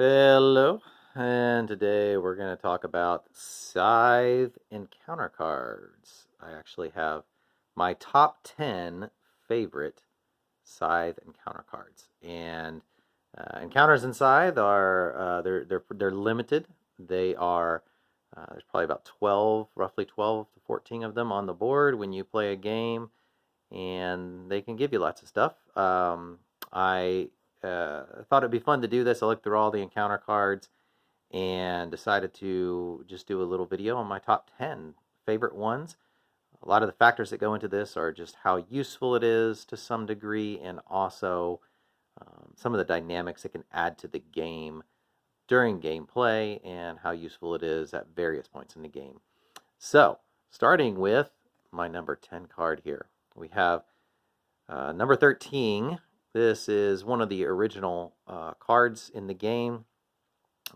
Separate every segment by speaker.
Speaker 1: Hello, and today we're going to talk about Scythe encounter cards. I actually have my top 10 favorite Scythe encounter cards, and encounters in Scythe are they're limited. They are there's probably about 12, roughly 12 to 14 of them on the board when you play a game, and they can give you lots of stuff. I thought it'd be fun to do this. I looked through all the encounter cards and decided to just do a little video on my top 10 favorite ones. A lot of the factors that go into this are just how useful it is to some degree, and also some of the dynamics it can add to the game during gameplay and how useful it is at various points in the game. So, starting with my number 10 card here, we have number 13. This is one of the original cards in the game.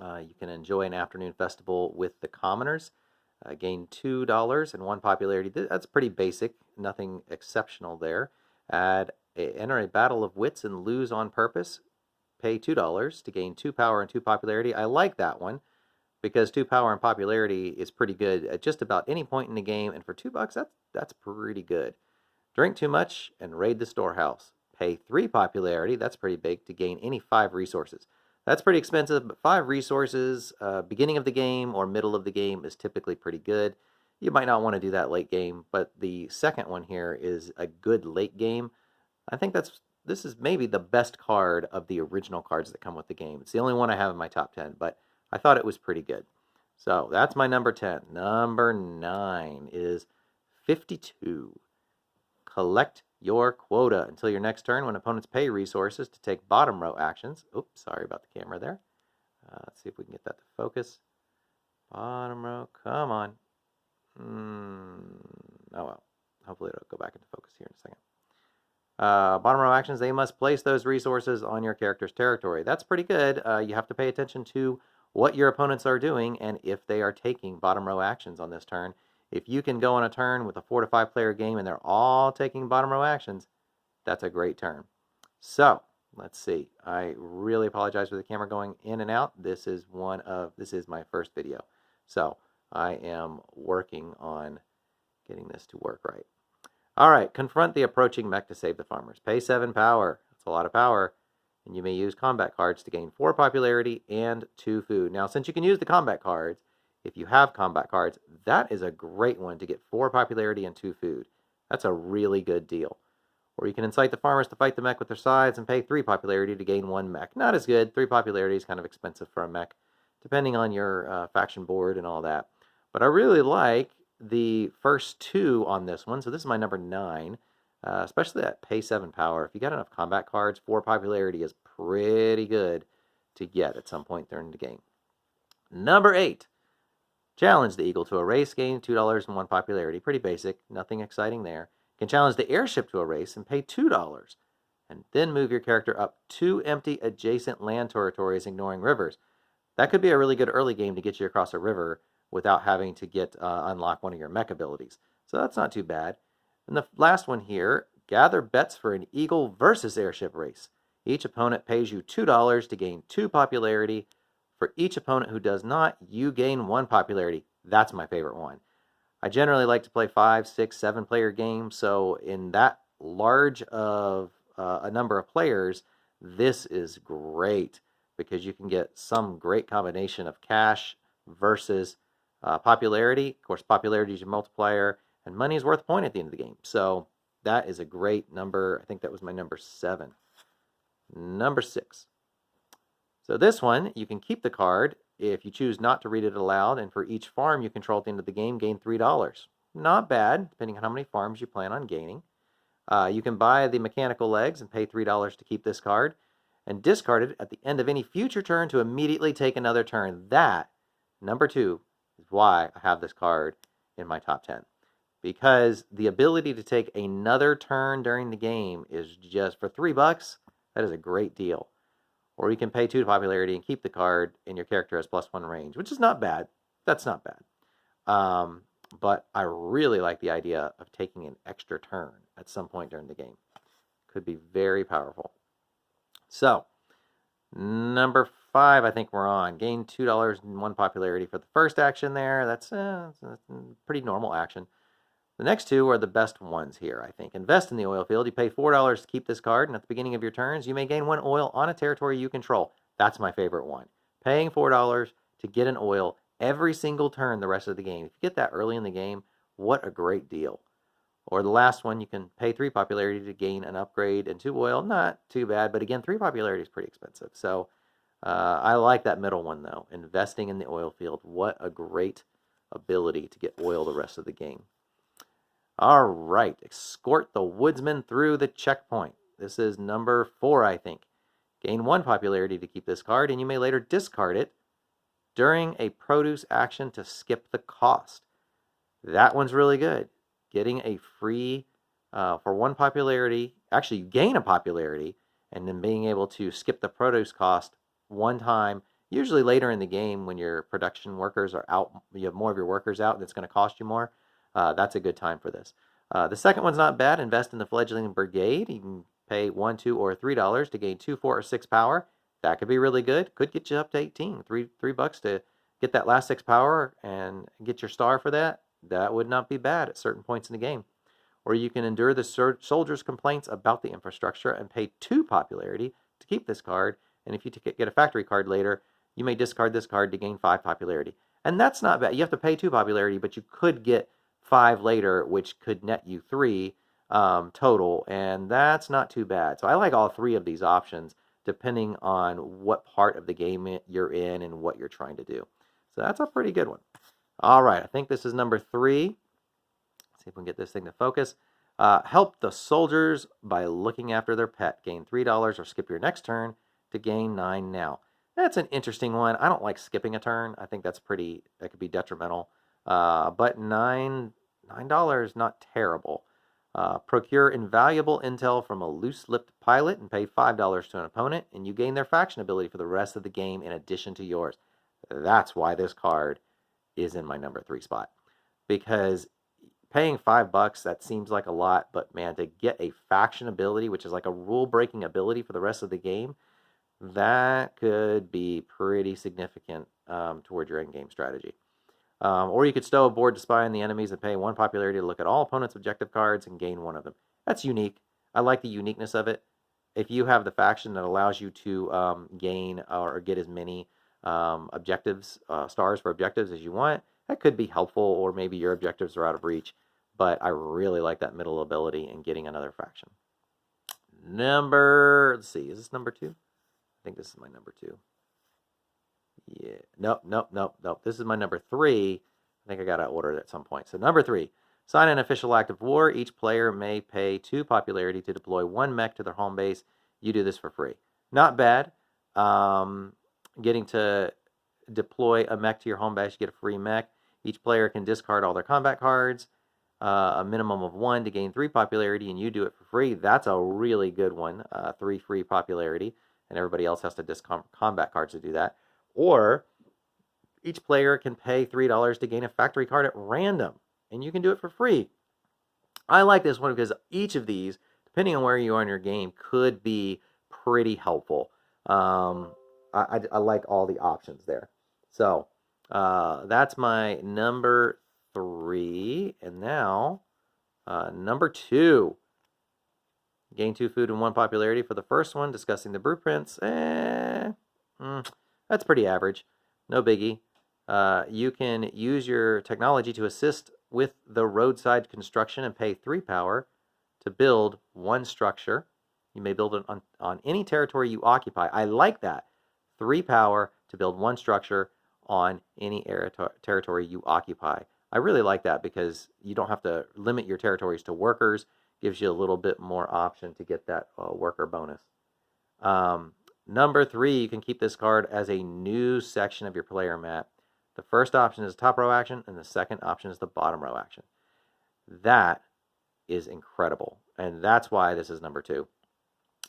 Speaker 1: You can enjoy an afternoon festival with the commoners. Gain $2 and 1 popularity. That's pretty basic, nothing exceptional there. Enter a battle of wits and lose on purpose. Pay $2 to gain 2 power and 2 popularity. I like that one because 2 power and popularity is pretty good at just about any point in the game, and for $2, that's pretty good. Drink too much and raid the storehouse. Pay 3 popularity, that's pretty big, to gain any 5 resources. That's pretty expensive, but 5 resources, beginning of the game or middle of the game, is typically pretty good. You might not want to do that late game, but the second one here is a good late game. I think this is maybe the best card of the original cards that come with the game. It's the only one I have in my top 10, but I thought it was pretty good. So that's my number 10. Number 9 is 52. Collect your quota until your next turn when opponents pay resources to take bottom row actions. Oops, sorry about the camera there. Let's see if we can get that to focus. Bottom row, come on. Oh well, hopefully it'll go back into focus here in a second. Bottom row actions, they must place those resources on your character's territory. That's pretty good. You have to pay attention to what your opponents are doing and if they are taking bottom row actions on this turn. If you can go on a turn with a 4 to 5 player game and they're all taking bottom row actions, that's a great turn. So, let's see. I really apologize for the camera going in and out. This is my first video. So, I am working on getting this to work right. All right, confront the approaching mech to save the farmers. Pay 7 power. That's a lot of power. And you may use combat cards to gain 4 popularity and 2 food. Now, since you can use the combat cards, if you have combat cards, that is a great one to get 4 popularity and 2 food. That's a really good deal. Or you can incite the farmers to fight the mech with their scythes and pay 3 popularity to gain 1 mech. Not as good. 3 popularity is kind of expensive for a mech, depending on your faction board and all that. But I really like the first 2 on this one. So this is my number 9, especially that pay 7 power. If you got enough combat cards, 4 popularity is pretty good to get at some point during the game. Number 8. Challenge the eagle to a race, gain $2 and 1 popularity. Pretty basic, nothing exciting there. Can challenge the airship to a race and pay $2. And then move your character up 2 empty adjacent land territories, ignoring rivers. That could be a really good early game to get you across a river without having to unlock one of your mech abilities. So that's not too bad. And the last one here, gather bets for an eagle versus airship race. Each opponent pays you $2 to gain 2 popularity. For each opponent who does not, you gain 1 popularity. That's my favorite one. I generally like to play 5, 6, 7 player games, so in that large of a number of players, this is great because you can get some great combination of cash versus popularity. Of course, popularity is your multiplier, and money is worth a point at the end of the game. So that is a great number. I think that was my number 7. Number 6. So this one, you can keep the card if you choose not to read it aloud, and for each farm you control at the end of the game, gain $3. Not bad, depending on how many farms you plan on gaining. You can buy the mechanical legs and pay $3 to keep this card, and discard it at the end of any future turn to immediately take another turn. That, number 2, is why I have this card in my top 10. Because the ability to take another turn during the game is just, for $3, that is a great deal. Or you can pay 2 to popularity and keep the card, and your character has +1 range, which is not bad. That's not bad. But I really like the idea of taking an extra turn at some point during the game. Could be very powerful. So, number 5, I think we're on. Gain $2 and 1 popularity for the first action there. That's a pretty normal action. The next two are the best ones here, I think. Invest in the oil field. You pay $4 to keep this card, and at the beginning of your turns, you may gain 1 oil on a territory you control. That's my favorite one. Paying $4 to get an oil every single turn the rest of the game. If you get that early in the game, what a great deal. Or the last one, you can pay 3 popularity to gain an upgrade and 2 oil. Not too bad, but again, 3 popularity is pretty expensive. So I like that middle one, though. Investing in the oil field. What a great ability to get oil the rest of the game. All right, escort the Woodsman through the checkpoint. This is number 4, I think. Gain 1 popularity to keep this card, and you may later discard it during a produce action to skip the cost. That one's really good. Getting a free, for 1 popularity, actually you gain a popularity, and then being able to skip the produce cost 1 time, usually later in the game when your production workers are out, you have more of your workers out, and it's going to cost you more. That's a good time for this. The second one's not bad. Invest in the fledgling brigade. You can pay $1, $2, or $3 to gain 2, 4, or 6 power. That could be really good. Could get you up to 18. $3 to get that last 6 power and get your star for that. That would not be bad at certain points in the game. Or you can endure the soldiers' complaints about the infrastructure and pay 2 popularity to keep this card. And if you get a factory card later, you may discard this card to gain 5 popularity. And that's not bad. You have to pay 2 popularity, but you could get 5 later, which could net you 3 total, and that's not too bad. So I like all 3 of these options, depending on what part of the game you're in and what you're trying to do. So that's a pretty good one. All right, I think this is number 3. Let's see if we can get this thing to focus. Help the soldiers by looking after their pet. Gain $3 or skip your next turn to gain 9 now. That's an interesting one. I don't like skipping a turn. I think that could be detrimental. But $9, not terrible. Procure invaluable intel from a loose-lipped pilot and pay $5 to an opponent, and you gain their faction ability for the rest of the game in addition to yours. That's why this card is in my number 3 spot. Because paying $5, that seems like a lot, but man, to get a faction ability, which is like a rule-breaking ability for the rest of the game, that could be pretty significant toward your endgame strategy. Or you could stow a board to spy on the enemies and pay 1 popularity to look at all opponents' objective cards and gain 1 of them. That's unique. I like the uniqueness of it. If you have the faction that allows you to gain or get as many objectives, stars for objectives as you want, that could be helpful, or maybe your objectives are out of reach. But I really like that middle ability in getting another faction. Let's see, is this number 2? I think this is my number 2. Yeah, nope. This is my number 3. I think I got to order it at some point. So number 3, sign an official act of war. Each player may pay 2 popularity to deploy 1 mech to their home base. You do this for free. Not bad. Getting to deploy a mech to your home base, you get a free mech. Each player can discard all their combat cards, a minimum of 1 to gain 3 popularity, and you do it for free. That's a really good one, 3 free popularity, and everybody else has to discard combat cards to do that. Or each player can pay $3 to gain a factory card at random, and you can do it for free. I like this one because each of these, depending on where you are in your game, could be pretty helpful. I like all the options there. So that's my number 3. And now number 2. Gain 2 food and 1 popularity for the first one. Discussing the blueprints. That's pretty average. No biggie. You can use your technology to assist with the roadside construction and pay 3 power to build 1 structure. You may build it on any territory you occupy. I like that. 3 power to build 1 structure on any territory you occupy. I really like that because you don't have to limit your territories to workers. Gives you a little bit more option to get that worker bonus. Number 3, you can keep this card as a new section of your player map. The first option is top row action, and the second option is the bottom row action. That is incredible, and that's why this is number 2.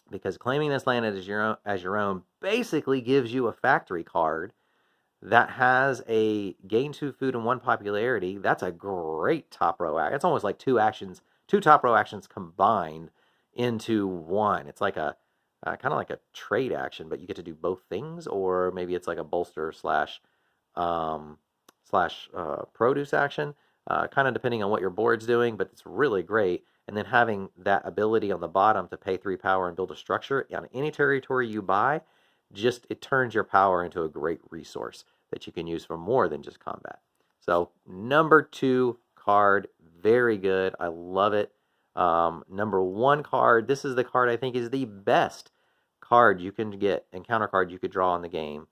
Speaker 1: Because claiming this land as your own basically gives you a factory card that has a gain 2 food and 1 popularity. That's a great top row action. It's almost like 2 top row actions combined into 1. It's like a kind of like a trade action, but you get to do both things, or maybe it's like a bolster slash produce action, kind of depending on what your board's doing, but it's really great. And then having that ability on the bottom to pay 3 power and build a structure on any territory you buy, just it turns your power into a great resource that you can use for more than just combat. So number 2 card, very good. I love it. Number 1 card, this is the card I think is the best card you can get, encounter card you could draw in the game.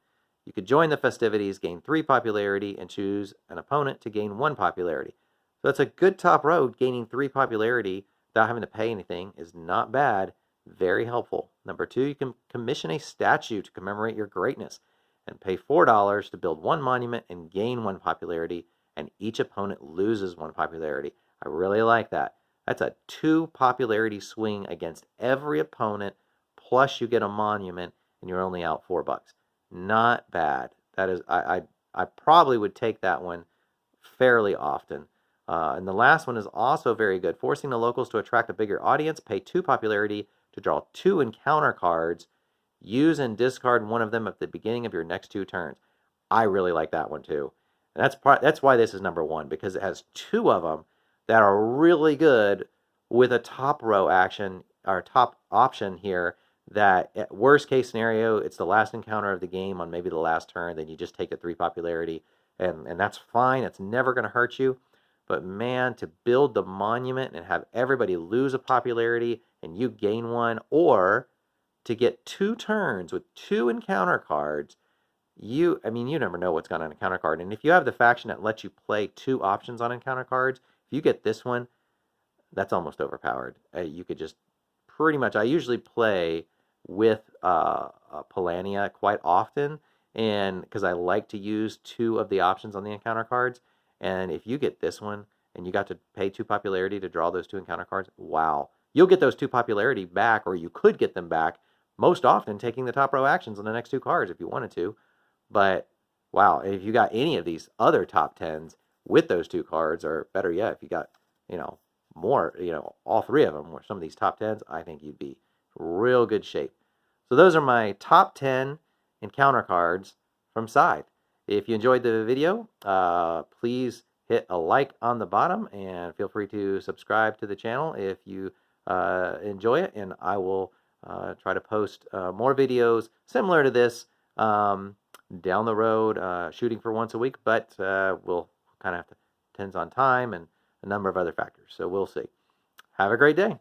Speaker 1: You could join the festivities, gain 3 popularity, and choose an opponent to gain 1 popularity. So that's a good top road. Gaining 3 popularity without having to pay anything is not bad. Very helpful. Number 2, you can commission a statue to commemorate your greatness and pay $4 to build 1 monument and gain 1 popularity, and each opponent loses 1 popularity. I really like that. That's a 2 popularity swing against every opponent, plus you get a monument, and you're only out $4. Not bad. That is, I probably would take that one fairly often. And the last one is also very good. Forcing the locals to attract a bigger audience, pay 2 popularity to draw 2 encounter cards. Use and discard 1 of them at the beginning of your next 2 turns. I really like that one too. And that's why this is number 1, because it has 2 of them that are really good with a top row action, or top option here, that at worst case scenario, it's the last encounter of the game on maybe the last turn, then you just take a 3 popularity, and that's fine. It's never going to hurt you. But man, to build the monument and have everybody lose a popularity and you gain 1, or to get 2 turns with 2 encounter cards, you never know what's got on an encounter card. And if you have the faction that lets you play 2 options on encounter cards, if you get this one, that's almost overpowered. You could just pretty much, I usually play with Polania quite often, and because I like to use 2 of the options on the encounter cards. And if you get this one and you got to pay 2 popularity to draw those 2 encounter cards, wow. You'll get those 2 popularity back, or you could get them back most often taking the top row actions on the next 2 cards if you wanted to. But wow, if you got any of these other top 10s with those 2 cards, or better yet, if you got, more, all 3 of them, or some of these top 10s, I think you'd be real good shape. So those are my top 10 encounter cards from Scythe. If you enjoyed the video, please hit a like on the bottom, and feel free to subscribe to the channel if you enjoy it, and I will try to post more videos similar to this down the road, shooting for once a week, but we'll kind of have to, depends on time and a number of other factors, so we'll see. Have a great day.